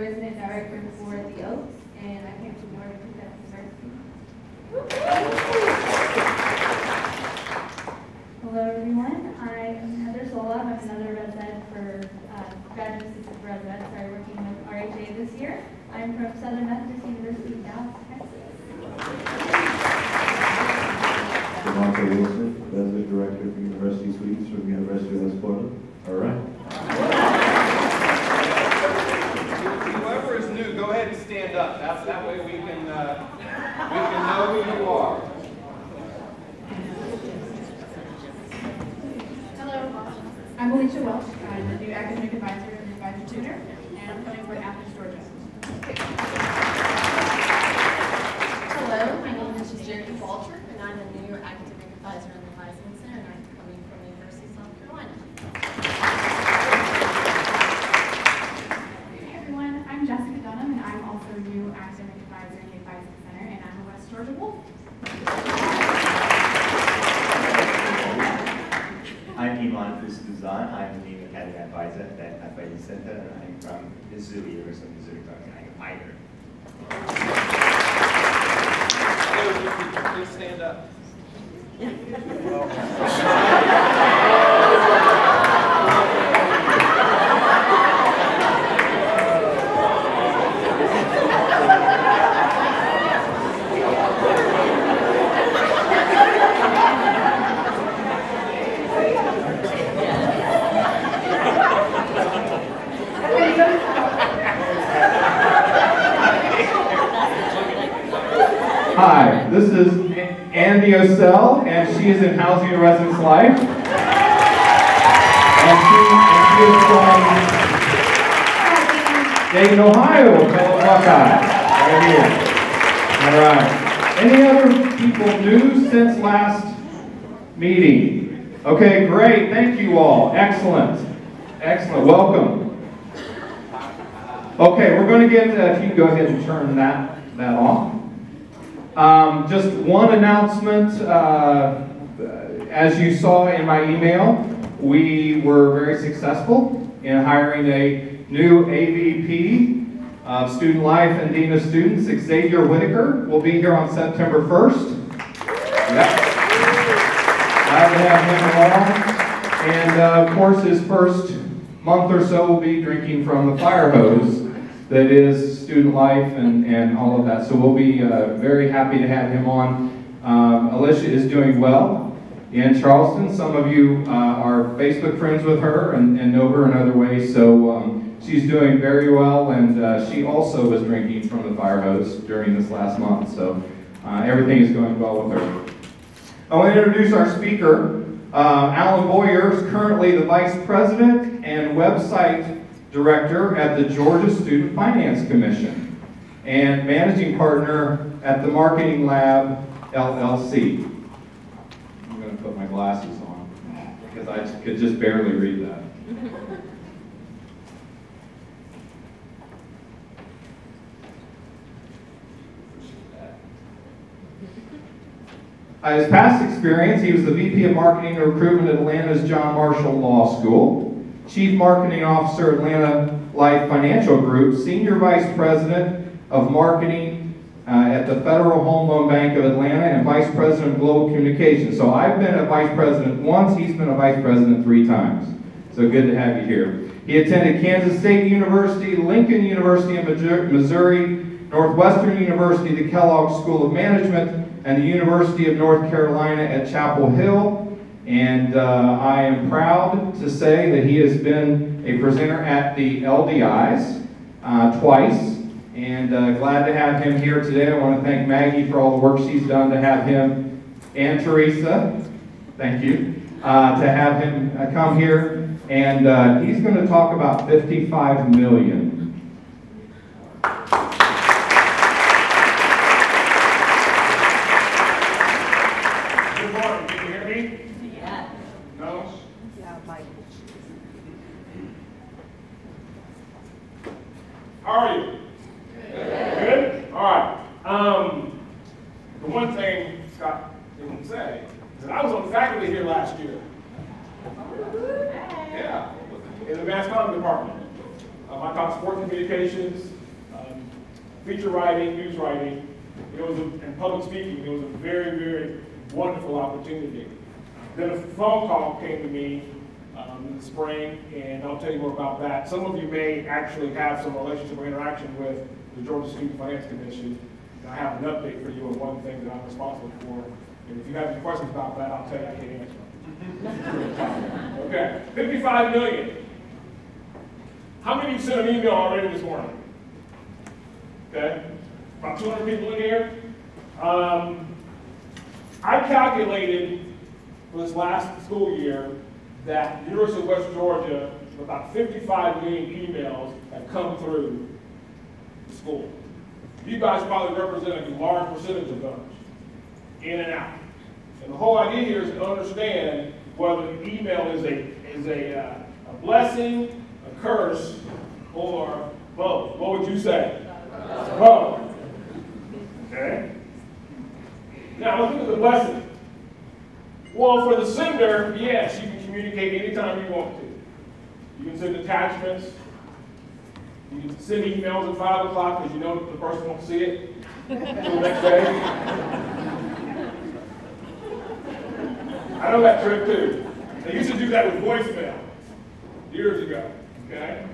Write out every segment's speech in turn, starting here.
resident director for the Oaks, and I came from Northern Kentucky University. Hello everyone, I am Heather Sola. I'm another res ed for graduate assistant res ed. Started working with RHA this year. I'm from Southern Methodist University in Dallas, Texas. Martha Wilson, resident director of University Suites from the University of West Portland. All right. Whoever is new, go ahead and stand up. That way we can know who you are. Hello, I'm Alicia Welch. I'm the new academic advisor and advisor tutor, and I'm coming from Athens, Georgia. Hello, my name is Jerry Walter, and I'm the new academic advisor in the Heisman Center, and I'm coming from the University of South Carolina. Hey everyone, I'm Jessica Dunham, and I'm also new academic advisor in the Advising Center, and I'm a West Georgia Wolf. I'm Iman Fustuzan. I'm the new academic advisor at the Advising Center, and I'm from Missouri, University of Missouri, I'm a minor. Please stand up. Hi, this is Andy Osell, and she is in Housing and Residence Life. And she is from Dayton, Ohio, fellow Buckeye. Right here. All right. Any other people new since last meeting? Okay, great. Thank you all. Excellent. Excellent. Welcome. Okay, we're going to get, if you can go ahead and turn that off. Just one announcement. As you saw in my email, we were very successful in hiring a new AVP of Student Life and Dean of Students. Xavier Whitaker will be here on September 1st. Yep. Glad to have him along. And of course, his first month or so will be drinking from the fire hose that is Student Life and all of that. So we'll be very happy to have him on. Alicia is doing well in Charleston. Some of you are Facebook friends with her and know her in other ways. So she's doing very well, and she also was drinking from the fire hose during this last month. So everything is going well with her. I want to introduce our speaker. Alan Boyer is currently the Vice President and Website Director at the Georgia Student Finance Commission and Managing Partner at the Marketing Lab, LLC. I'm going to put my glasses on because I could just barely read that. His past experience, he was the VP of Marketing and Recruitment at Atlanta's John Marshall Law School, Chief Marketing Officer, Atlanta Life Financial Group, Senior Vice President of Marketing at the Federal Home Loan Bank of Atlanta, and Vice President of Global Communications. So I've been a Vice President once, he's been a Vice President 3 times. So good to have you here. He attended Kansas State University, Lincoln University in Missouri, Northwestern University, the Kellogg School of Management, and the University of North Carolina at Chapel Hill. And I am proud to say that he has been a presenter at the LDIs twice, and glad to have him here today. I want to thank Maggie for all the work she's done to have him, and Teresa, thank you, to have him come here. And he's going to talk about 55 million. Good morning, can you hear me? Yeah. No? Yeah, Mike. How are you? Good? All right. The one thing Scott didn't say is that I was on the faculty here last year. Yeah, in the mass comm department. I taught sports communications, feature writing, news writing, and public speaking. It was a very, very wonderful opportunity. Then a phone call came to me in the spring, and I'll tell you more about that. Some of you may actually have some relationship or interaction with the Georgia Student Finance Commission. And I have an update for you on one thing that I'm responsible for. And if you have any questions about that, I'll tell you I can't answer. Okay, 55 million. How many of you sent an email already this morning? Okay, about 200 people in here. I calculated for this last school year that the University of West Georgia, about 55 million emails have come through the school. You guys probably represent a large percentage of those, in and out. And the whole idea here is to understand whether the email is a blessing, a curse, or both. What would you say? Both. Okay? Now let's look at the blessing. Well, for the sender, yes, you can communicate anytime you want to. You can send attachments. You can send emails at 5 o'clock because you know the person won't see it until the next day. I know that trick too. They used to do that with voicemail years ago. Okay?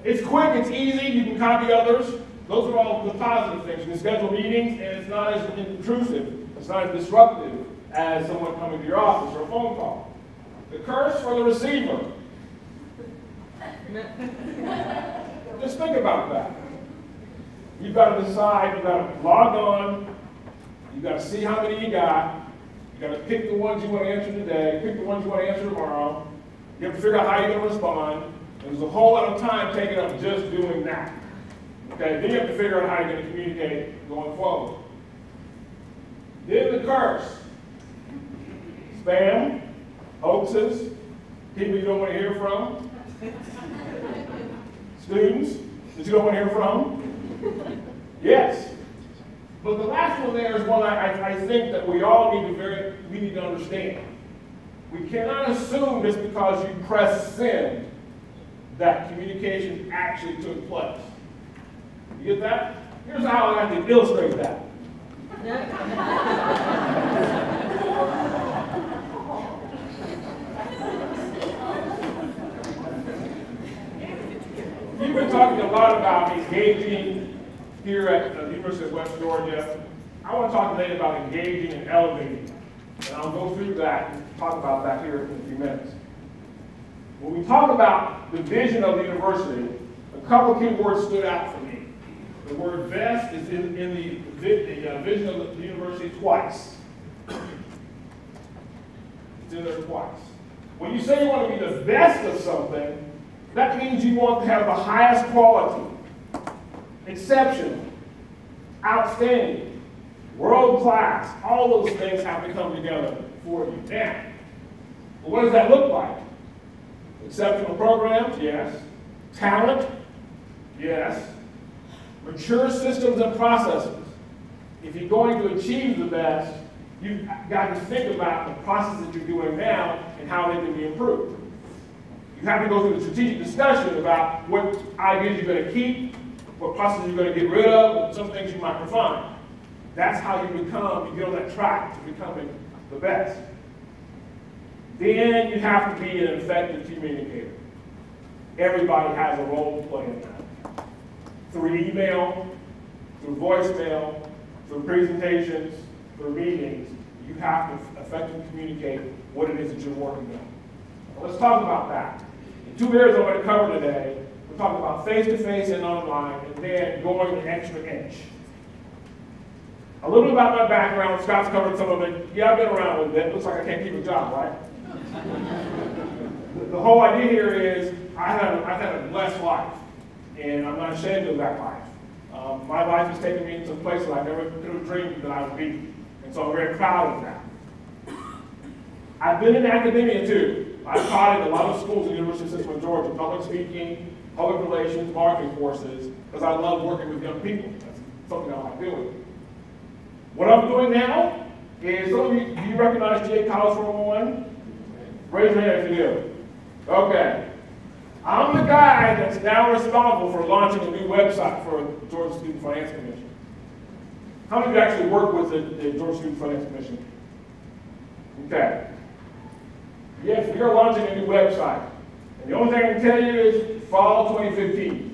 It's quick, it's easy, you can copy others. Those are all the positive things. You can schedule meetings, and it's not as intrusive, it's not as disruptive as someone coming to your office or a phone call. The curse for the receiver. Just think about that. You've got to decide, you've got to log on, you've got to see how many you got, you've got to pick the ones you want to answer today, pick the ones you want to answer tomorrow, you have to figure out how you're going to respond, and there's a whole lot of time taken up just doing that. Okay, then you have to figure out how you're going to communicate going forward. Then the curse. Spam, hoaxes, people you don't want to hear from, students that you don't want to hear from. Yes. But the last one there is one I think that we all need to understand. We cannot assume just because you press send that communication actually took place. You get that? Here's how I like to illustrate that. You've been talking a lot about engaging here at the University of West Georgia. I want to talk today about engaging and elevating. And I'll go through that and talk about that here in a few minutes. When we talk about the vision of the university, a couple key words stood out for me. The word best is in the vision of the university twice. It's in there twice. When you say you want to be the best of something, that means you want to have the highest quality, exceptional, outstanding, world class. All those things have to come together for you. Now, what does that look like? Exceptional programs, yes. Talent, yes. Mature systems and processes. If you're going to achieve the best, you've got to think about the processes that you're doing now and how they can be improved. You have to go through a strategic discussion about what ideas you're going to keep, what processes you're going to get rid of, and some things you might refine. That's how you get on that track to becoming the best. Then you have to be an effective communicator. Everybody has a role to play in that. Through email, through voicemail, through presentations, through meetings, you have to effectively communicate what it is that you're working on. Now, let's talk about that. The two areas I'm going to cover today, we'll talk about face-to-face and online, and then going an extra inch. A little bit about my background. Scott's covered some of it. Yeah, I've been around a little bit. Looks like I can't keep a job, right? The whole idea here is I've had a blessed life, and I'm not ashamed of that life. My life has taken me to places I never could have dreamed that I would be, and so I'm very proud of that. I've been in academia too. I've taught at a lot of schools at the University of Central Georgia, public speaking, public relations, marketing courses, because I love working with young people. That's something I like doing. What I'm doing now is, some of you, do you recognize GA College 401? Raise your hand if you do. Okay. I'm the guy that's now responsible for launching a new website for the Georgia Student Finance Commission. How many of you actually work with the Georgia Student Finance Commission? Okay. Yes, we are launching a new website. And the only thing I can tell you is fall 2015.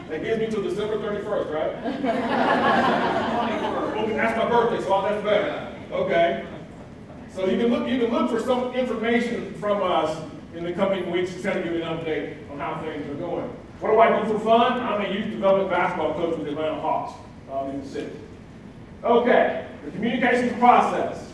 That gives me till December 31st, right? Well, that's my birthday, so that's better. Okay. So you can look for some information from us in the coming weeks to kind of give you an update on how things are going. What do I do for fun? I'm a youth development basketball coach with the Atlanta Hawks in the city. Okay, the communications process.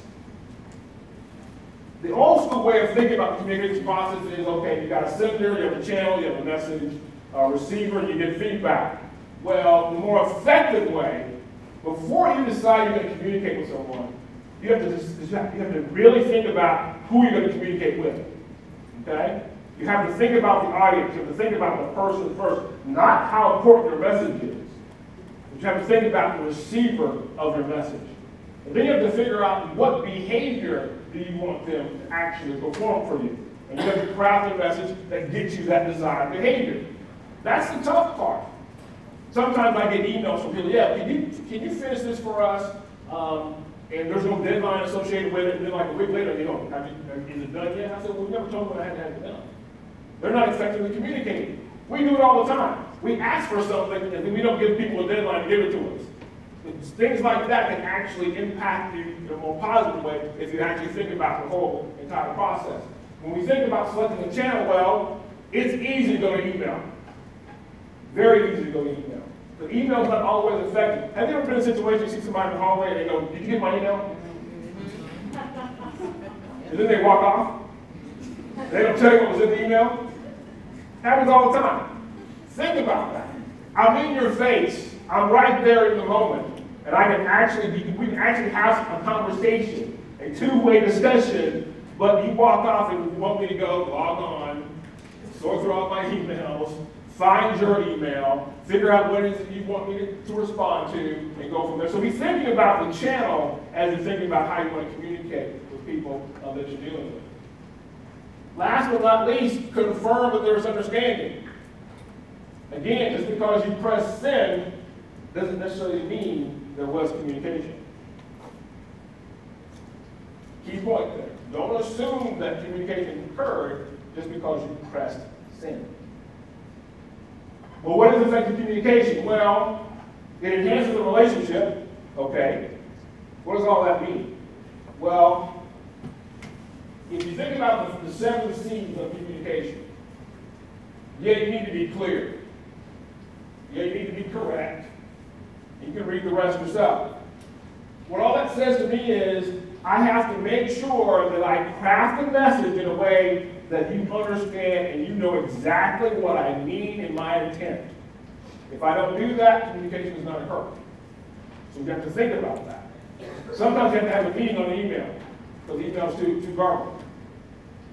The old school way of thinking about the communications process is, okay, you got a sender, you have a channel, you have a message, a receiver, and you get feedback. Well, the more effective way, before you decide you're going to communicate with someone, you have to really think about who you're going to communicate with. Okay? You have to think about the audience. You have to think about the person first, not how important your message is. But you have to think about the receiver of your message. And then you have to figure out what behavior do you want them to actually perform for you. And you have to craft a message that gets you that desired behavior. That's the tough part. Sometimes I get emails from people, yeah, can you finish this for us? And there's no deadline associated with it. And then like a week later, is it done yet? I said, well, we never told them I had to have it done. They're not effectively communicating. We do it all the time. We ask for something and then we don't give people a deadline to give it to us. Things like that can actually impact you in a more positive way if you actually think about the whole entire process. When we think about selecting a channel, well, it's easy to go to email. Very easy to go to email. But email is not always effective. Have you ever been in a situation you see somebody in the hallway and they go, did you get my email? And then they walk off. They don't tell you what was in the email. Happens all the time. Think about that. I'm in your face. I'm right there in the moment. And we can actually have a conversation, a two-way discussion, but you walk off and you want me to go log on, sort through all my emails, find your email, figure out what it is that you want me to respond to, and go from there. So be thinking about the channel as you're thinking about how you want to communicate with people that you're dealing with. Last but not least, confirm that there's understanding. Again, just because you press send doesn't necessarily mean there was communication. Key point there. Don't assume that communication occurred just because you pressed send. Well, what is effective communication? Well, it enhances the relationship. Okay. What does all that mean? Well, if you think about the 7 C's of communication, yeah, you need to be clear. Yeah, you need to be correct. You can read the rest yourself. What all that says to me is I have to make sure that I craft the message in a way that you understand and you know exactly what I mean in my intent. If I don't do that, communication is not occurring. So you have to think about that. Sometimes you have to have a meeting on the email because the email is too garbled.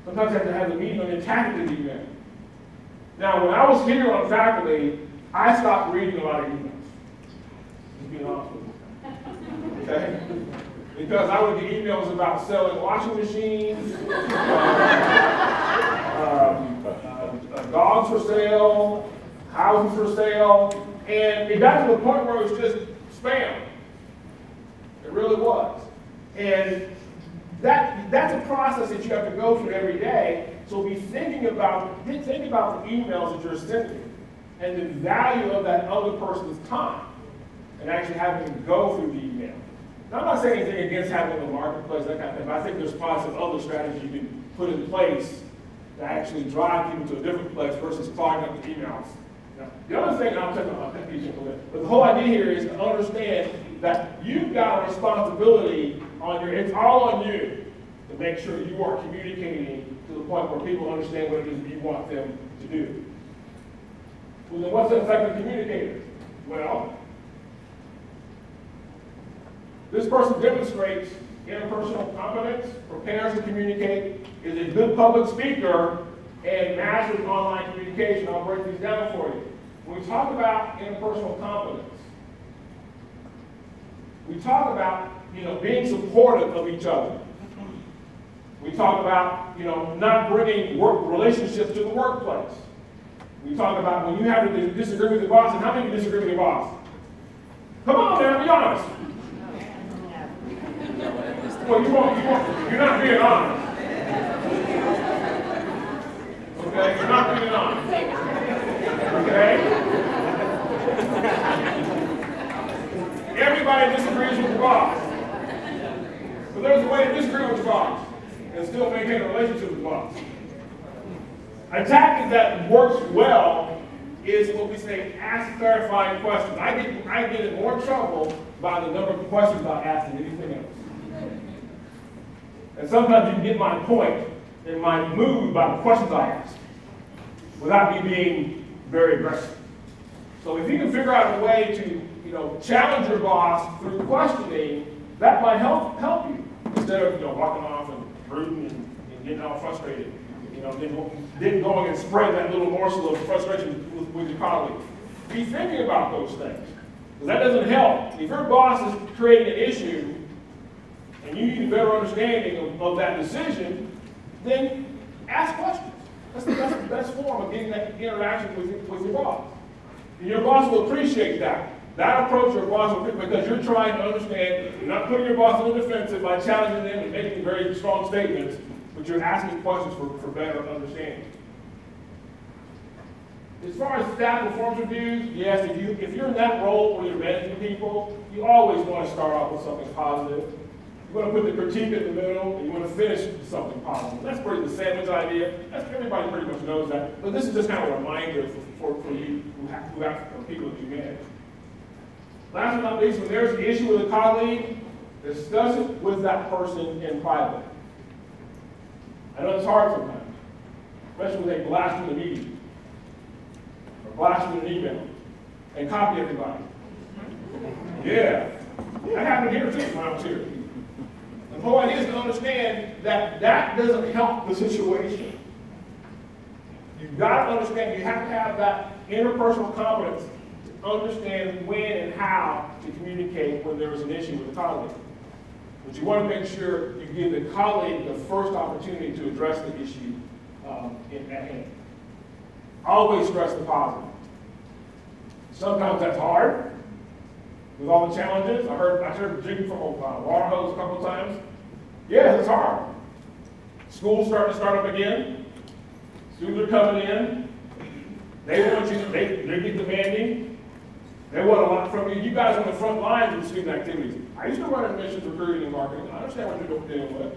Sometimes you have to have a meeting on the attachment to the email. Now, when I was here on faculty, I stopped reading a lot of emails. Just being honest with you. Okay? Because I would get emails about selling washing machines, dogs for sale, houses for sale, and it got to the point where it was just spam. It really was. And that's a process that you have to go through every day. So be thinking about the emails that you're sending and the value of that other person's time and actually having to go through the email. Now, I'm not saying anything against having a marketplace, that kind of thing, but I think there's probably some other strategies you can put in place to actually drive people to a different place versus clogging up the emails. Now, the other thing, I'll touch on that piece in a bit, but the whole idea here is to understand that you've got a responsibility on it's all on you to make sure you are communicating to the point where people understand what it is that you want them to do. Well, then what's an effective communicator? Well, this person demonstrates interpersonal competence, prepares to communicate, is a good public speaker, and masters online communication. I'll break these down for you. When we talk about interpersonal competence, we talk about being supportive of each other. We We talk about, not bringing work relationships to the workplace. We talk about when you have to disagree with your boss, and how many of you disagree with your boss? Come on now, be honest. Well, you're not being honest. Okay, you're not being honest. Okay? Everybody disagrees with your boss. But there's a way to disagree with your boss and still maintain a relationship with the boss. A tactic that works well is what we say, ask clarifying questions. I get in more trouble by the number of questions I ask than anything else. And sometimes you can get my point and my mood by the questions I ask without me being very aggressive. So if you can figure out a way to, challenge your boss through questioning, that might help you instead of, walking off and brooding and getting all frustrated. Then going and spread that little morsel of frustration with your colleague. Be thinking about those things, because that doesn't help. If your boss is creating an issue and you need a better understanding of that decision, then ask questions. That's the best form of getting that interaction with your boss. And your boss will appreciate that. That approach your boss will appreciate because you're trying to understand, you're not putting your boss on the defensive by challenging them and making very strong statements, but you're asking questions for better understanding. As far as staff performance reviews, yes, if you're in that role where you're managing people, you always want to start off with something positive. You want to put the critique in the middle, and you want to finish with something positive. That's pretty the sandwich idea. Everybody pretty much knows that. But this is just kind of a reminder for you who have people that you manage. Last but not least, when there's an issue with a colleague, discuss it with that person in private. I know it's hard sometimes, especially when they blast you in the meeting, or blast you in an email, and copy everybody. Yeah, that happened here too when I was here. The whole idea is to understand that that doesn't help the situation. You've got to understand, you have to have that interpersonal competence to understand when and how to communicate when there is an issue with a colleague. But you want to make sure you give the colleague the first opportunity to address the issue at hand. Always stress the positive. Sometimes that's hard with all the challenges. I heard drinking from a water hose a couple of times. Yeah, it's hard. School's starting to start up again. Students are coming in. They want you. They get demanding. They want a lot from you. You guys are on the front lines with student activities. I used to run admissions, recruiting, and marketing. I understand what you're dealing with.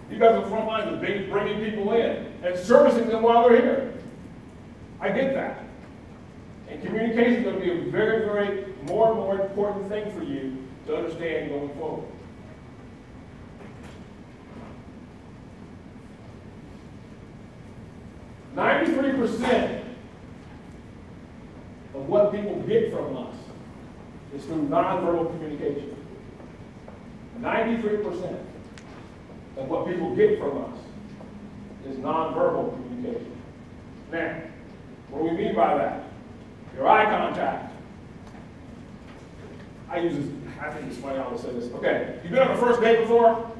You guys are on the front lines of bringing people in and servicing them while they're here. I get that. And communication is going to be a very, very more and more important thing for you to understand going forward. "93% of what people get from us is through nonverbal communication. 93% of what people get from us is nonverbal communication. Now, what do we mean by that? Your eye contact. I think it's funny I always say this. Okay, you've been on a first date before?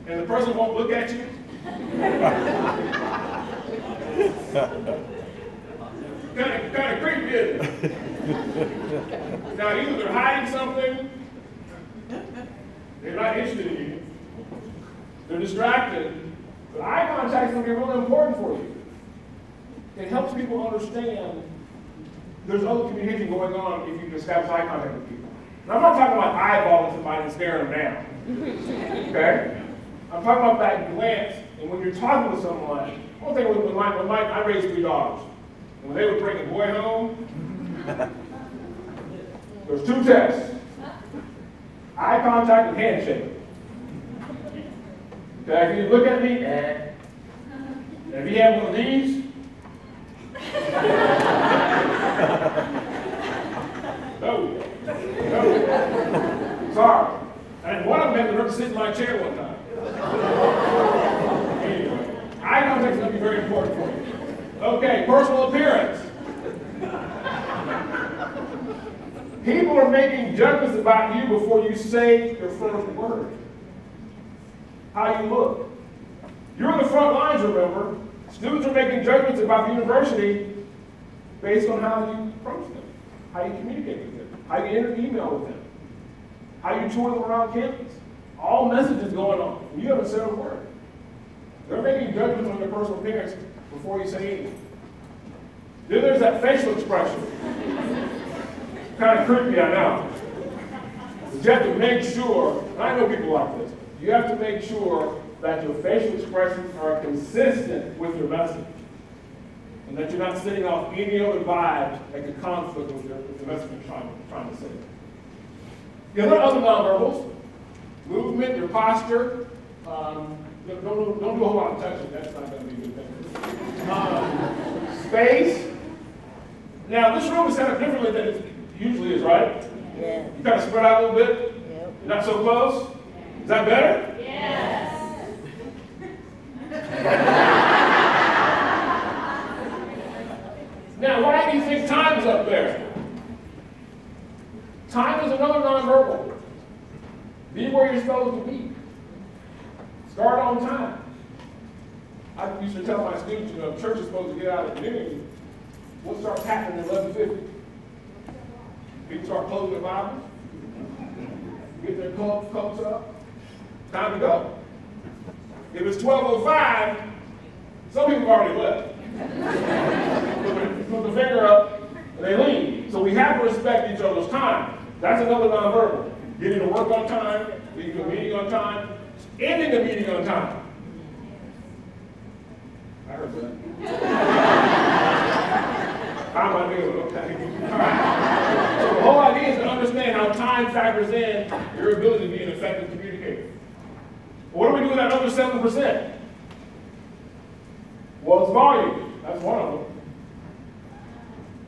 And the person won't look at you? kind of creepy, isn't it? Now, either they're hiding something, they're not interested in you, they're distracted, but eye contact is going to be really important for you. It helps people understand there's other communication going on if you establish eye contact with people. Now, I'm not talking about eyeballing somebody and staring them down. Okay? I'm talking about that glance, and when you're talking with someone, one thing I raised 3 daughters. And when they would bring a boy home, there's 2 tests. Eye contact and handshake. Okay, if you look at me, and if you have one of these, no. Sorry. And one of them had to sit in my chair one time. Anyway, eye contact is going to be very important for you. Okay, personal appearance. People are making judgments about you before you say your first word. how you look. You're in the front lines, remember. Students are making judgments about the university based on how you approach them, how you communicate with them, how you enter email with them, how you tour them around campus. All messages going on. You haven't said a word. They're making judgments on their personal appearance before you say anything. Then there's that facial expression. Kind of creepy, I know. But you have to make sure, and I know people like this, you have to make sure that your facial expressions are consistent with your message. And that you're not sending off any other vibes that could conflict with the message you're trying to say. The other nonverbals, movement, your posture, don't do a whole lot of touching, that's not going to be a good thing. Space. Now, this room is set up differently than it usually is, right? Yeah. You kind of spread out a little bit? Yep. You're not so close? Is that better? Yes. Now, why do you think time's up there? Time is another nonverbal. Be where you're supposed to be. Start on time. I used to tell my students, you know, if church is supposed to get out at noon, we'll start tapping at 11:50. People start closing their Bibles, get their coats up, time to go. If it's 12:05, some people have already left. Put the finger up, and they leave. So we have to respect each other's time. That's another nonverbal. Getting to work on time, getting to a meeting on time, ending the meeting on time. I heard that. How am I doing? Okay. All right. So the whole idea is to understand how time factors in your ability to be an effective communicator. What do we do with that other 7%? Well, it's volume. That's one of them.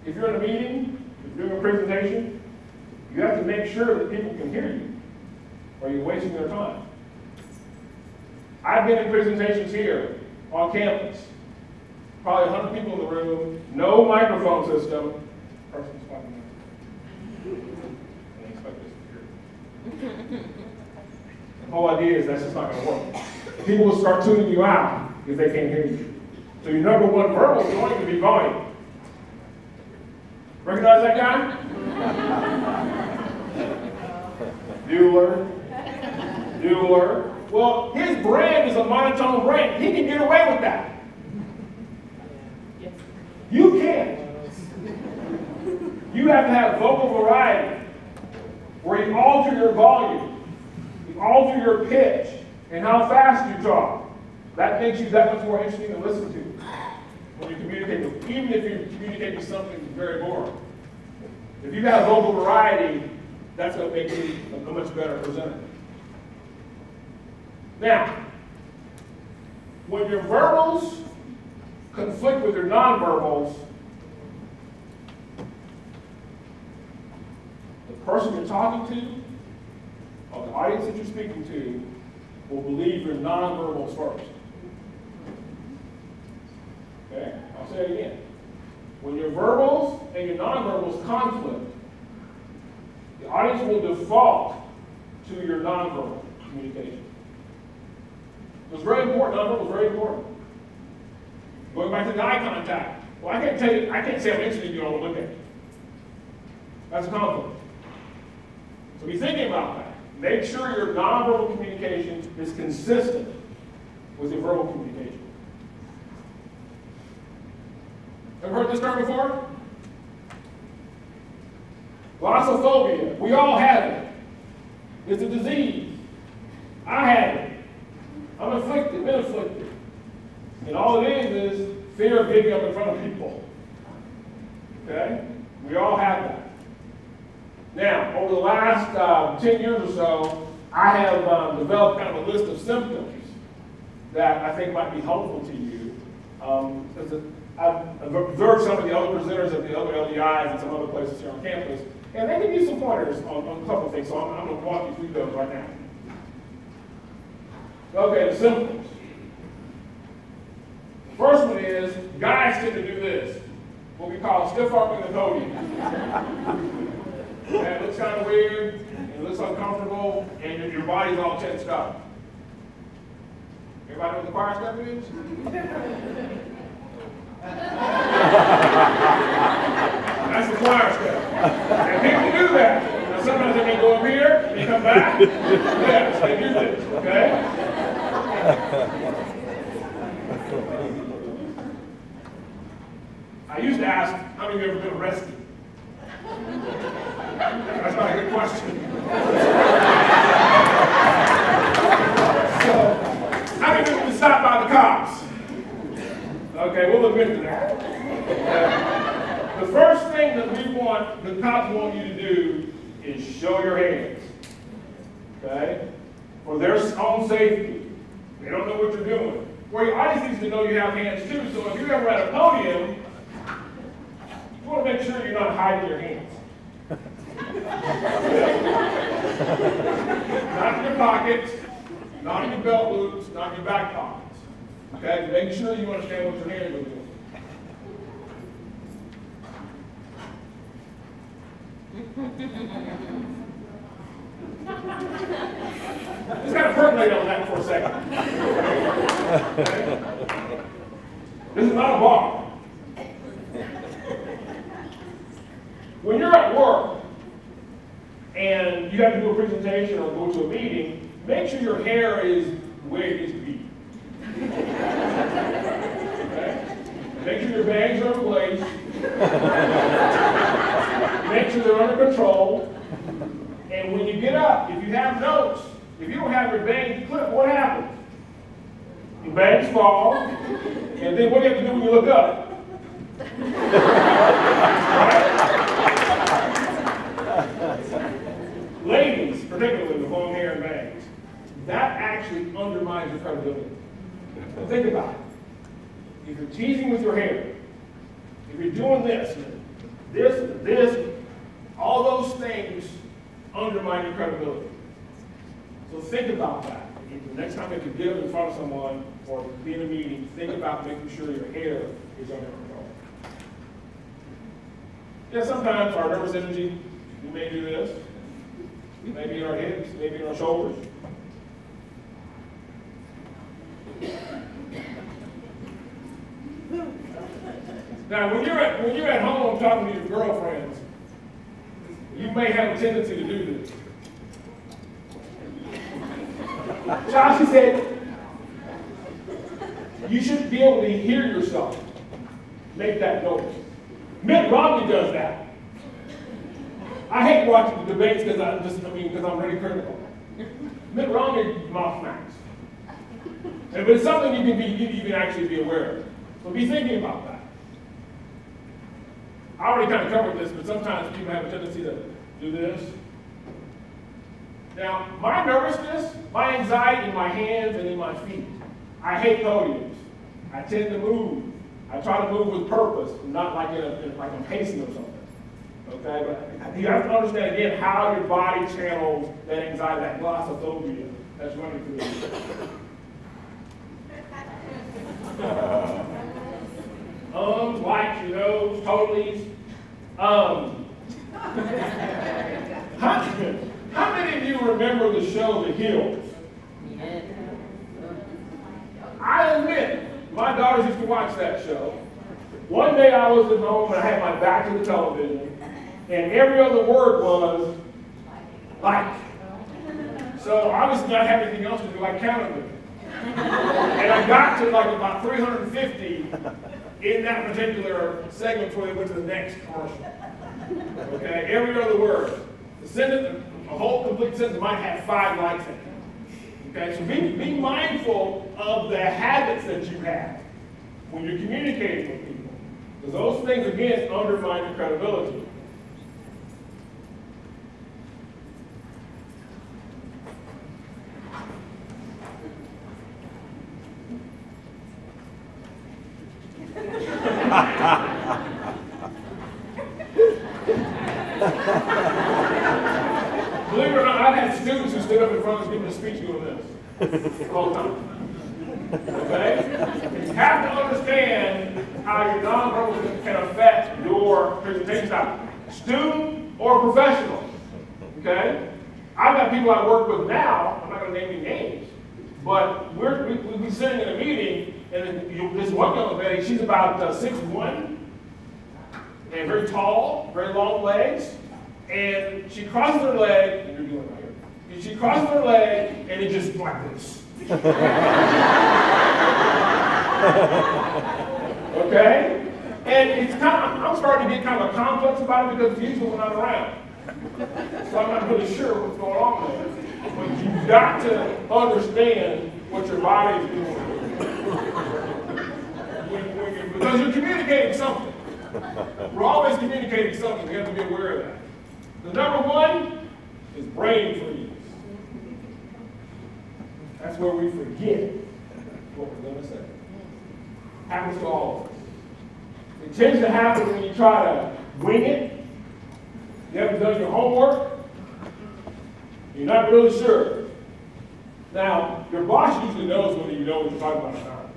If you're in a meeting, if you're doing a presentation, you have to make sure that people can hear you, or you're wasting their time. I've been in presentations here on campus. Probably 100 people in the room, no microphone system. Person's talking. I didn't expect this to hear. The whole idea is that's just not going to work. People will start tuning you out if they can't hear you. So your number one verbal is going to be volume. Recognize that guy? Bueller. Well, his brand is a monotone brand. He can get away with that. You can't. You have to have vocal variety, where you alter your volume, you alter your pitch, and how fast you talk. That makes you that much more interesting to listen to when you communicate with, even if you communicate with something very boring. If you have vocal variety, that's going to make you a much better presenter. Now, when your verbals conflict with your nonverbals, the person you're talking to, or the audience that you're speaking to, will believe your nonverbals first. Okay, I'll say it again. When your verbals and your nonverbals conflict, the audience will default to your nonverbal communication. It's very important. Nonverbal is very important. Going back to the eye contact. Well, I can't say I'm interested in you, I don't look at you. That's a conflict. So be thinking about that. Make sure your nonverbal communication is consistent with your verbal communication. Ever heard this term before? Glossophobia. We all have it. It's a disease. I have it. I'm afflicted, been afflicted. And all it is fear of getting up in front of people. Okay? We all have that. Now, over the last 10 years or so, I have developed kind of a list of symptoms that I think might be helpful to you. I've observed some of the other presenters at the other LDIs and some other places here on campus, and they give you some pointers on a couple of things, so I'm going to walk you through those right now. Okay, the symptoms. First one is, guys tend to do this, what we call stiff arming the podium. And it looks kind of weird, and it looks uncomfortable, and your body's all tensed up. Everybody know what the choir step is? That's the choir step. And people do that. Now sometimes they may go up here, they come back. Yes, they do this, okay? I used to ask, how many of you have ever been arrested? That's not a good question. So, how many of you have been stopped by the cops? Okay, we'll admit to that. The first thing that the cops want you to do is show your hands. Okay? For their own safety. They don't know what you're doing. Well, your audience needs to know you have hands too, so if you're ever at a podium, you want to make sure you're not hiding your hands. Not in your pockets, not in your belt loops, not in your back pockets. Okay? Making sure you understand what your hands are doing. Just kind of percolate on that for a second. Okay? This is not a bar. When you're at work and you have to do a presentation or go to a meeting, make sure your hair is the way it needs to be. Okay? Make sure your bags are in place. Make sure they're under control. And when you get up, if you have notes, if you don't have your bags clipped, what happens? Your bags fall, and then what do you have to do when you look up? Right? Ladies, particularly with long hair and bangs, that actually undermines your credibility. Think about it. If you're teasing with your hair, if you're doing this, all those things undermine your credibility. So think about that. The next time you have to get up in front of someone or be in a meeting, think about making sure your hair is under control. Yeah, sometimes our nervous energy, we may do this. Maybe in our hips, maybe in our shoulders. Now, when you're at home talking to your girlfriends, you may have a tendency to do this. Josh, he said, you should be able to hear yourself. Make that noise. Mitt Romney does that. I hate watching the debates because I'm really critical. Mitt Romney mouth smacks. But it's something you can actually be aware of. So be thinking about that. I already kind of covered this, but sometimes people have a tendency to do this. Now, my nervousness, my anxiety in my hands and in my feet. I hate podiums. I tend to move. I try to move with purpose, not like like I'm pacing or something. Okay, but you have to understand again how your body channels that anxiety, that glossophobia that's running through you. Likes, your nose, totallys. How many of you remember the show The Hills? I admit, my daughters used to watch that show. One day I was at home and I had my back to the television, and every other word was like. So obviously I had anything else to do, I counted them. And I got to like about 350 in that particular segment before they went to the next commercial. Okay, every other word. The sentence, a whole complete sentence might have 5 likes in it. Okay, so be mindful of the habits that you have when you're communicating with people. Because those things, again, undermine your credibility. Believe it or not, I've had students who stood up in front of us giving a speech doing this the whole time. Okay? You have to understand how your nonverbal can affect your presentation style. Student or professional. Okay? I've got people I work with now, I'm not going to name any names, But we'll be sitting in a meeting, and then this one young lady, she's about 6'1", and very tall, very long legs, and she crosses her leg, and you're doing it right here. And she crosses her leg, and it just like this. Okay? And it's I'm starting to get kind of complex about it because usually we're not around. So I'm not really sure what's going on there. But you've got to understand what your body is doing. Because you're communicating something. We're always communicating something. We have to be aware of that. The number one is brain freeze. That's where we forget what we're going to say. Happens to all of us. It tends to happen when you try to wing it. You haven't done your homework. You're not really sure. Now, your boss usually knows whether you know what you're talking about or not.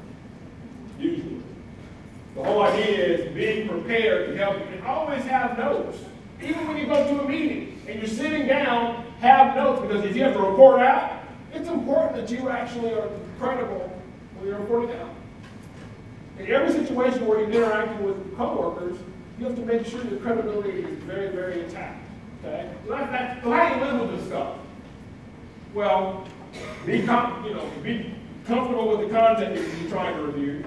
Usually. The whole idea is being prepared to help you. And always have notes. Even when you go to a meeting and you're sitting down, have notes. Because if you have to report out, it's important that you actually are credible when you're reporting out. In every situation where you're interacting with coworkers, you have to make sure your credibility is very, very intact. Okay? So how do you live with this stuff? Well, be comfortable with the content that you're trying to review.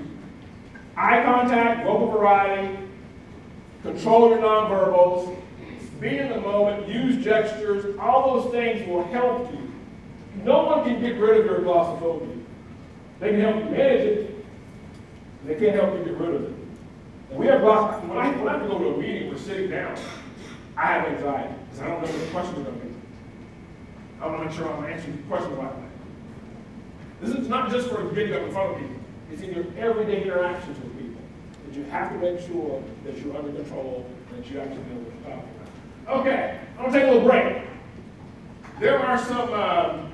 Eye contact, vocal variety, control your nonverbals, be in the moment, use gestures. All those things will help you. No one can get rid of your glossophobia. They can help you manage it. They can't help you get rid of it. And we have glossophobia. When I have to go to a meeting, we're sitting down. I have anxiety because I don't know what the questions are going to be. I want to make sure I'm answering questions like that. This is not just for getting up in front of people. It's in your everyday interactions with people that you have to make sure that you're under control and that you actually know what you're talking about. Okay, I'm going to take a little break. There are some,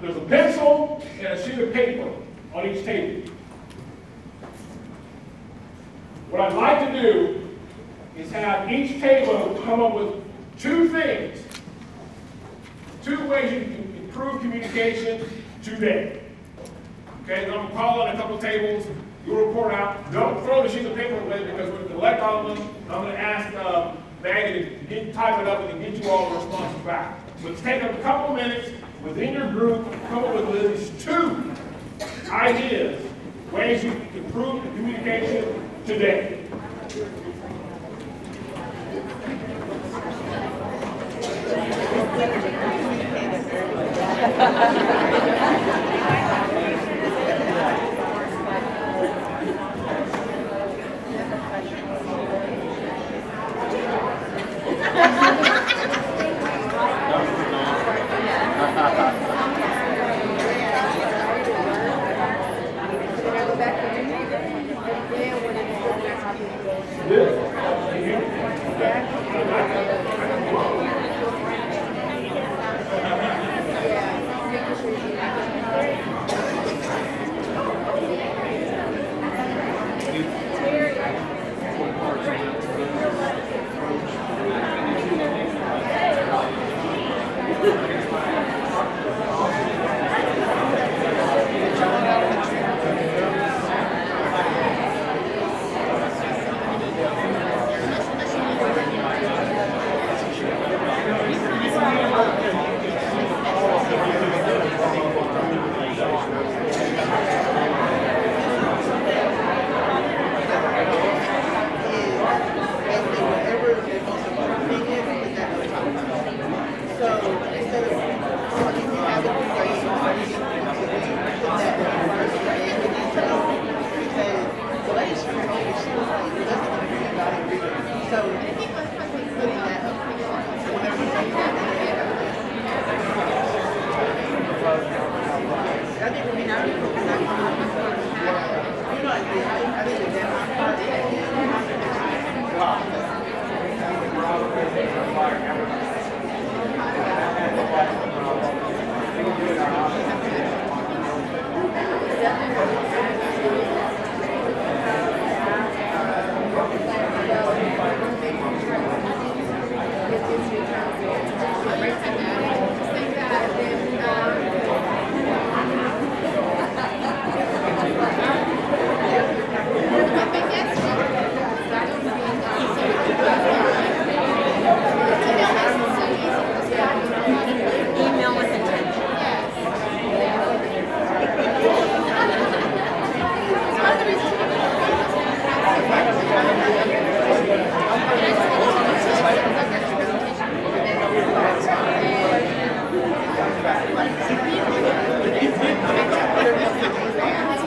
there's a pencil and a sheet of paper on each table. What I'd like to do is have each table come up with 2 things, 2 ways you can improve communication today. Okay, then I'm going to call on a couple tables. You'll report out. Don't throw the sheet of paper away because we're going to collect all of them. I'm going to ask Maggie to type it up and then get you all the responses back. Let's take a couple minutes within your group, come up with at least 2 ideas, ways you can improve the communication today.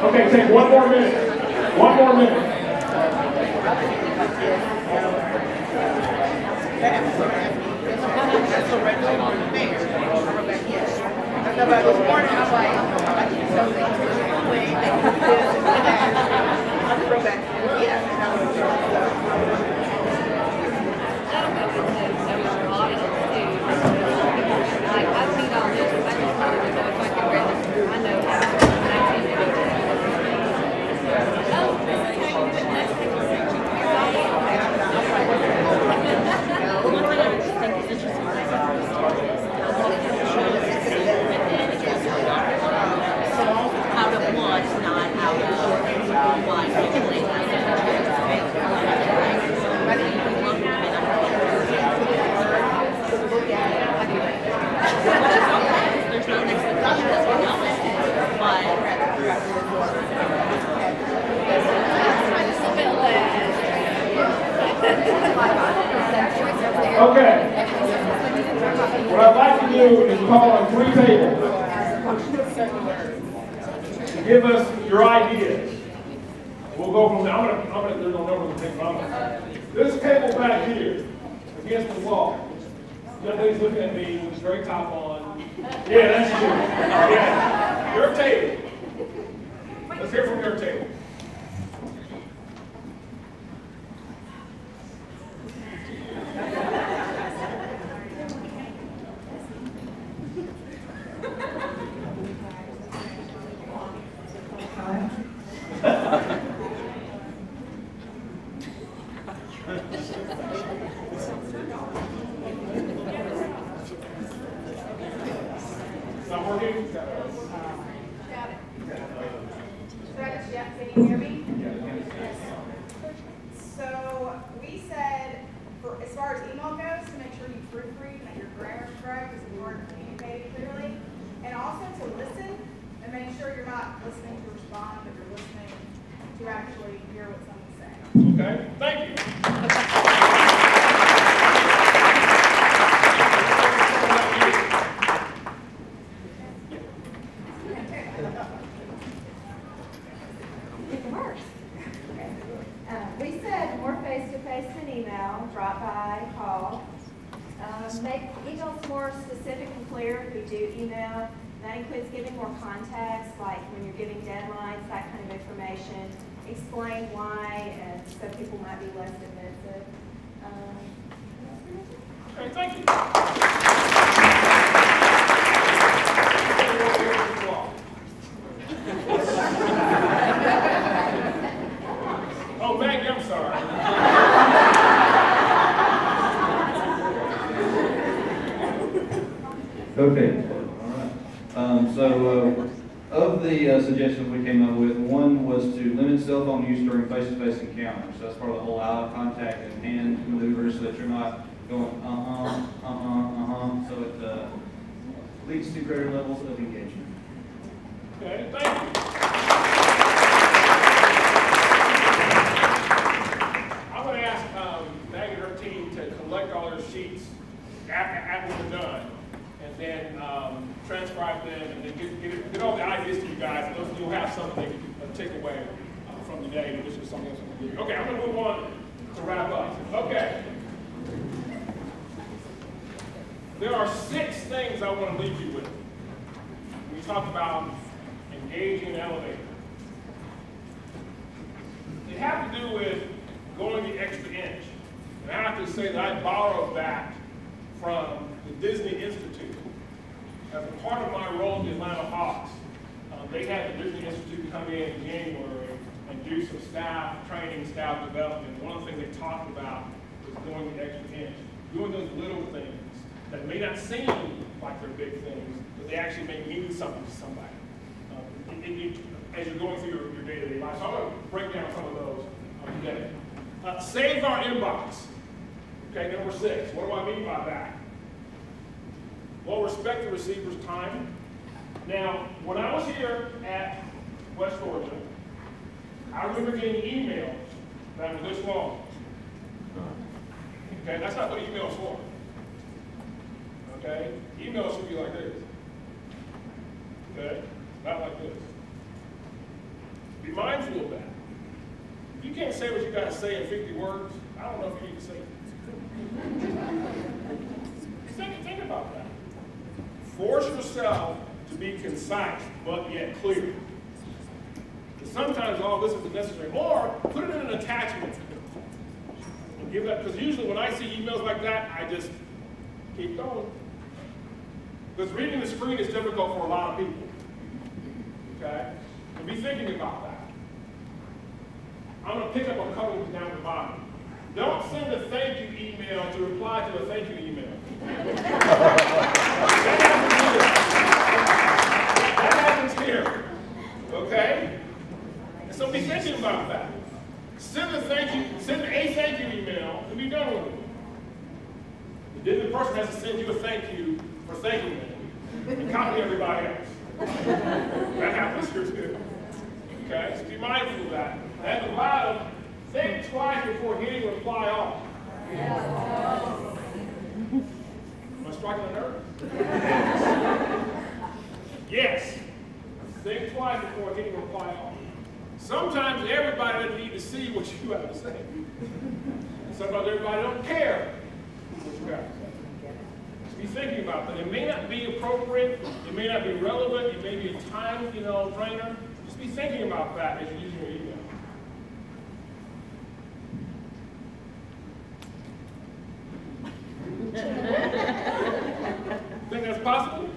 Okay, take one more minute. One more minute. Okay. What I'd like to do is call on 3 tables to give us your ideas. We'll go from there. There's no number to take from. This table back here, against the wall. Young lady's looking at me with a straight top on. Yeah, that's you. Yeah. Your table. Let's hear from your table. Not working? Got it. Can you hear me? So we said, as far as email goes, to make sure you proofread and that your grammar's correct because you weren't communicating clearly, and also to listen and make sure you're not listening to respond, but you're listening to actually hear what someone's saying. Okay, thank you. We said more face-to-face than email, drop by, call. Make emails more specific and clear if we do email. That includes giving more context, like when you're giving deadlines, that kind of information. Explain why, and so people might be less defensive. Okay, thank you. Oh, Maggie, I'm sorry. Okay, all right. Of the suggestions we came up with, one was to limit cell phone use during face-to-face encounters. So that's part of the whole eye contact and hand maneuvers so that you're not going so it leads to greater levels of engagement. Okay, thank you. I'm going to ask Maggie and her team to collect all their sheets after we're done, and then transcribe them, and then get all the ideas to you guys. And those you'll have something to take away from today. This is something else I'm going to do. Okay, I'm going to move on to wrap up. Okay. There are 6 things I want to leave you with. We talked about engaging and elevating. They have to do with going the extra inch. And I have to say that I borrowed that from the Disney Institute. As a part of my role in the Atlanta Hawks, they had the Disney Institute come in January and do some staff training, staff development. One of the things they talked about was going the extra inch, doing those little things that may not seem like they're big things, but they actually may mean something to somebody as you're going through your day-to-day life. So I'm going to break down some of those today. Save our inbox. Okay, number 6. What do I mean by that? Well, respect the receiver's time. Now, when I was here at West Georgia, I remember getting emails that were this long. Okay, that's not what email is for. Okay, email should be like this. Okay, not like this. mindful of that. If you can't say what you got to say in 50 words, I don't know if you need to say it. Think about that. Force yourself to be concise, but yet clear. Because sometimes all this isn't necessary. Or put it in an attachment. And give that, because usually when I see emails like that, I just keep going. Because reading the screen is difficult for a lot of people. Okay? So be thinking about that. I'm going to pick up a couple down at the bottom. Don't send a thank you email to reply to a thank you email. That happens here. Okay? And so be thinking about that. Send a thank you email and be done with it. Then the person has to send you a thank you for thanking them and copy everybody else. That happens here too. Okay? So be mindful of that. And at the bottom, think twice before hitting reply all. Am I striking a nerve? Yes. Think twice before hitting reply all. Sometimes everybody doesn't need to see what you have to say. And sometimes everybody don't care what you have to say. So be thinking about that. It may not be appropriate, it may not be relevant, it may be a time, drainer. Just be thinking about that as you're using your email. Think that's possible?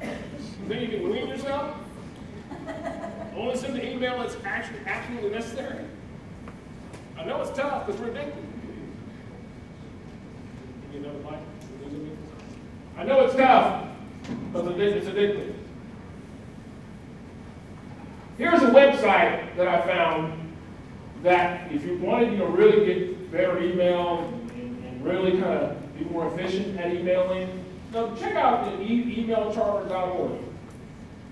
You think you can wean yourself? Only send the email that's actually absolutely necessary. I know it's tough because we're addicted. Give me another mic. I know it's tough because it's addictive. Here's a website that I found that if you wanted to really get better email and really kind of be more efficient at emailing, check out the emailcharter.org.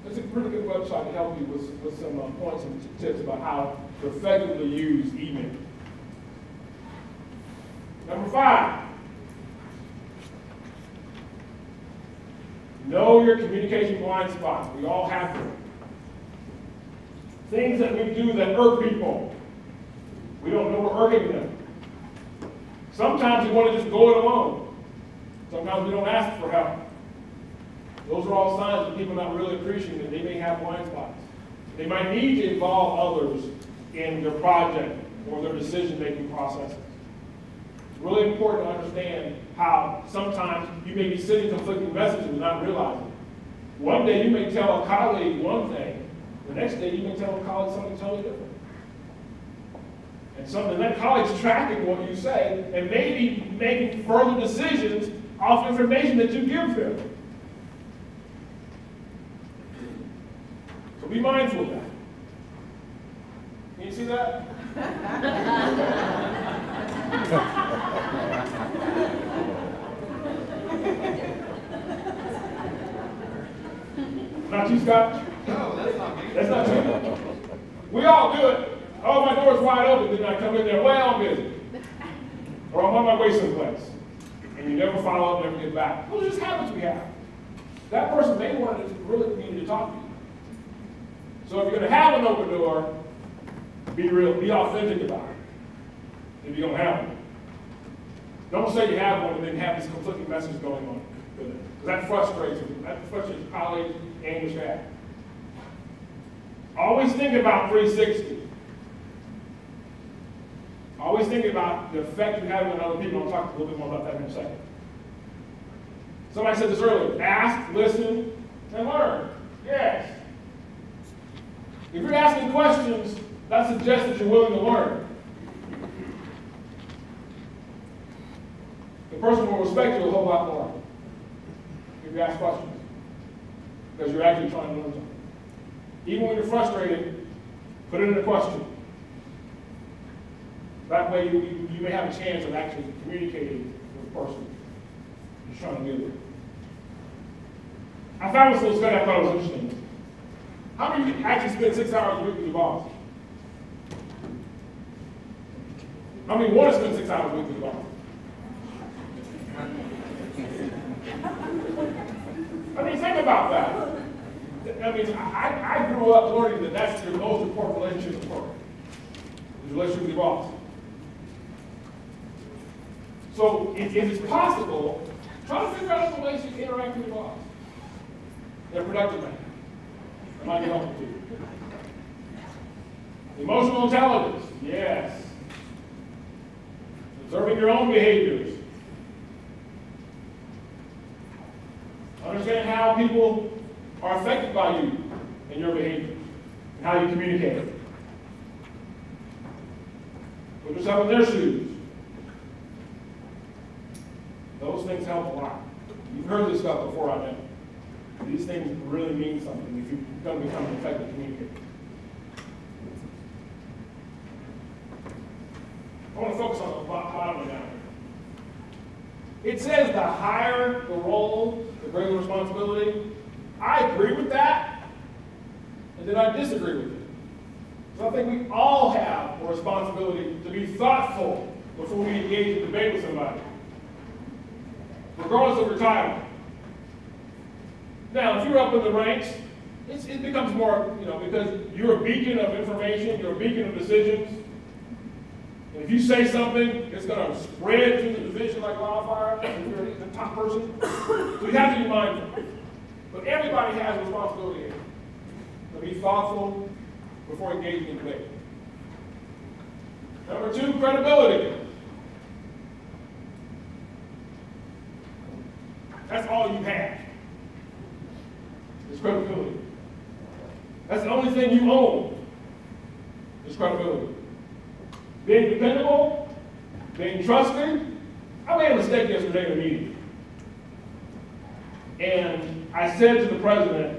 It's a pretty good website to help you with some points and tips about how to effectively use email. Number 5, know your communication blind spots. We all have them. Things that we do that irk people. We don't know we're irking them. Sometimes we want to just go it alone. Sometimes we don't ask for help. Those are all signs of people not really appreciating that they may have blind spots. They might need to involve others in their project or their decision-making processes. It's really important to understand how sometimes you may be sending conflicting messages without realizing it. One day you may tell a colleague one thing, the next day you may tell a colleague something totally different. And that colleague's tracking what you say and maybe making further decisions off information that you give them. So be mindful of that. Can you see that? Not you, Scott? No, that's not me. That's not you. We all do it. Oh, my door's wide open. Then I come in there, well, I'm busy. Or I'm on my way someplace. And you never follow up, never get back. Those are just habits we have. That person may want to really need to talk to you. So if you're going to have an open door, be real, be authentic about it. If you don't have one. Don't say you have one and then have this conflicting message going on with it. Because that frustrates you. That frustrates your colleagues and your staff. Always think about 360. Always think about the effect you have on other people. I'll talk a little bit more about that in a second. Somebody said this earlier. Ask, listen, and learn. Yes. If you're asking questions, that suggests that you're willing to learn. The person will respect you a whole lot more if you ask questions. Because you're actually trying to learn something. Even when you're frustrated, put it in a question. That way you may have a chance of actually communicating with the person you're trying to deal with. I found this little study I thought was interesting. How many of you actually spend 6 hours a week with your boss? How many want to spend 6 hours a week with your boss? I mean, think about that. I mean, I grew up learning that that's your most important relationship in the program. Is relationship with your boss. So if it's possible, try to figure out some ways you can interact with your boss in a productive manner. That might be helpful too. Emotional intelligence, yes. Observing your own behaviors. Understand how people are affected by you and your behavior, and how you communicate. Put yourself in their shoes. Those things help a lot. You've heard this stuff before, I know. These things really mean something if you're going to become an effective communicator. I want to focus on the bottom of that. It says the higher the role, the greater the responsibility. I agree with that, and then I disagree with it. So I think we all have a responsibility to be thoughtful before we engage in debate with somebody, regardless of your title. Now, if you're up in the ranks, it becomes more, because you're a beacon of information, you're a beacon of decisions. And if you say something, it's going to spread through the division like wildfire if you're the top person. So you have to be mindful. But everybody has a responsibility here. To be thoughtful before engaging in debate. Number 2, credibility. That's all you have. Is credibility. That's the only thing you own. Is credibility. Being dependable, being trusting. I made a mistake yesterday in a meeting. And I said to the president,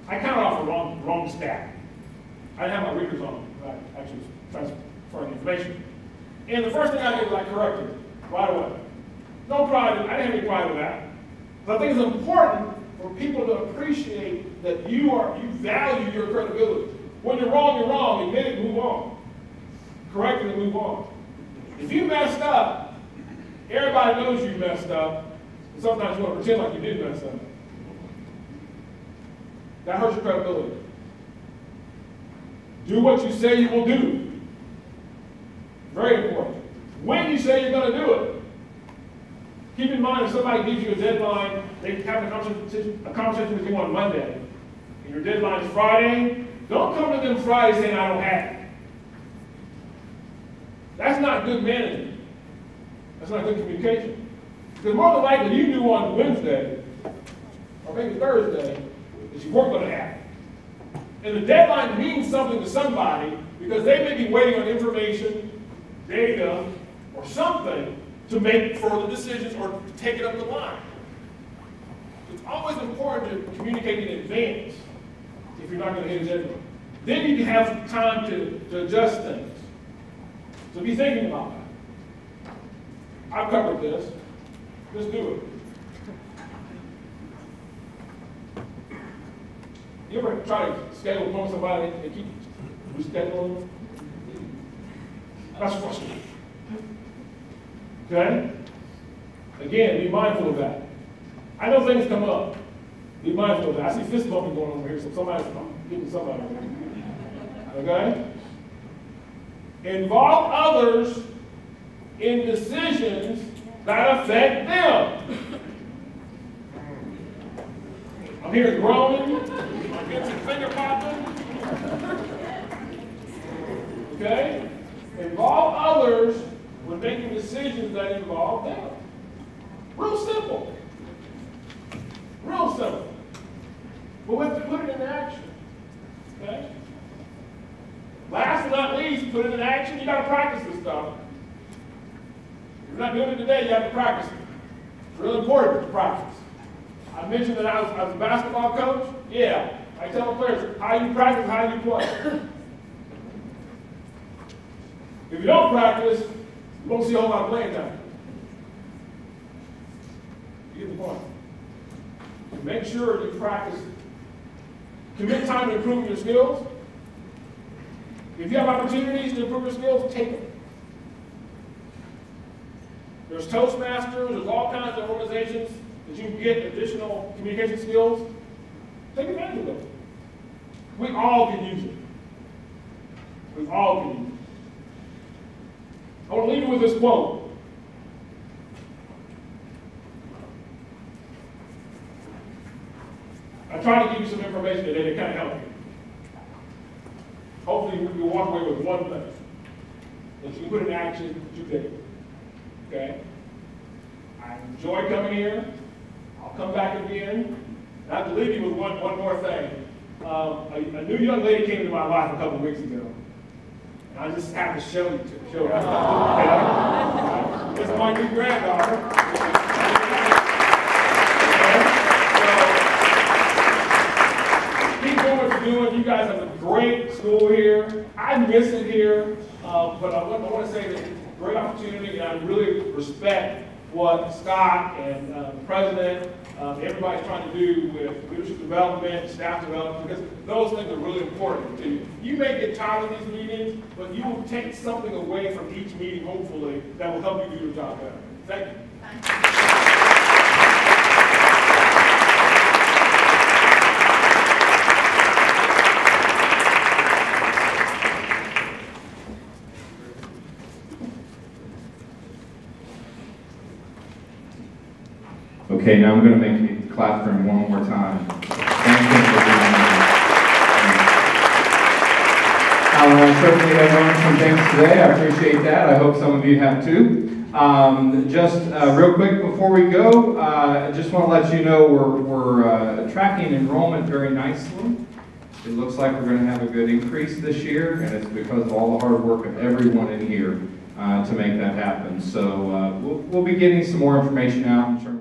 I counted off the wrong stat. I didn't have my readers on. I actually was transferring information. And the first thing I did was I corrected it right away. No pride, I didn't have any pride in that. But I think it's important for people to appreciate that you value your credibility. When you're wrong, admit it, move on. Correct it and move on. If you messed up, everybody knows you messed up, and sometimes you want to pretend like you did mess up. That hurts your credibility. Do what you say you will do. Very important. When you say you're going to do it. Keep in mind if somebody gives you a deadline, they have a conversation with you on Monday, and your deadline is Friday, don't come to them Friday saying, I don't have it. That's not good management. That's not good communication. Because more than likely you knew on Wednesday, or maybe Thursday, that you weren't going to have it. And the deadline means something to somebody because they may be waiting on information, data, or something to make further decisions or to take it up the line. It's always important to communicate in advance if you're not going to hit a deadline. Then you can have time to adjust things. So be thinking about that. I've covered this. Let's do it. You ever try to schedule upon somebody and keep rescheduling? That's frustrating. Okay? Again, be mindful of that. I know things come up. Be mindful of that. I see fist bumping going on over here, so somebody's getting somebody. Okay? Involve others in decisions that affect them. I'm hearing groaning. I'm getting some finger popping. Okay? Involve others when making decisions that involve them. Real simple. Real simple. But we have to put it into action. Okay? Last but not least, put it in action. You got to practice this stuff. If you're not doing it today, you have to practice it. It's really important to practice. I mentioned that I was a basketball coach. Yeah. I tell the players, how you practice, how you play. If you don't practice, you won't see a whole lot of playing time. You get the point. Make sure you practice. Commit time to improving your skills. If you have opportunities to improve your skills, take them. There's Toastmasters, there's all kinds of organizations that you can get additional communication skills. Take advantage of them. We all can use it. We all can use it. I want to leave you with this quote. I tried to give you some information today to kind of help you. Hopefully you'll walk away with one thing that you can put in action today. Okay? I enjoy coming here. I'll come back again. And I have to leave you with one more thing. A new young lady came into my life a couple weeks ago. And I just have to show you. This is my new granddaughter. Keep doing what you're doing. You guys have a great school here. I miss it here, but I want to say that it's a great opportunity, and I really respect what Scott and the president, everybody's trying to do with leadership development, staff development, because those things are really important to you. You may get tired of these meetings, but you will take something away from each meeting, hopefully, that will help you do your job better. Thank you. Okay, now I'm going to make you clap for him one more time. Thank him for being here. Alan, I certainly have learned some things today. I appreciate that. I hope some of you have too. Just real quick before we go, I just want to let you know we're tracking enrollment very nicely. It looks like we're going to have a good increase this year, and it's because of all the hard work of everyone in here to make that happen. So we'll be getting some more information out in terms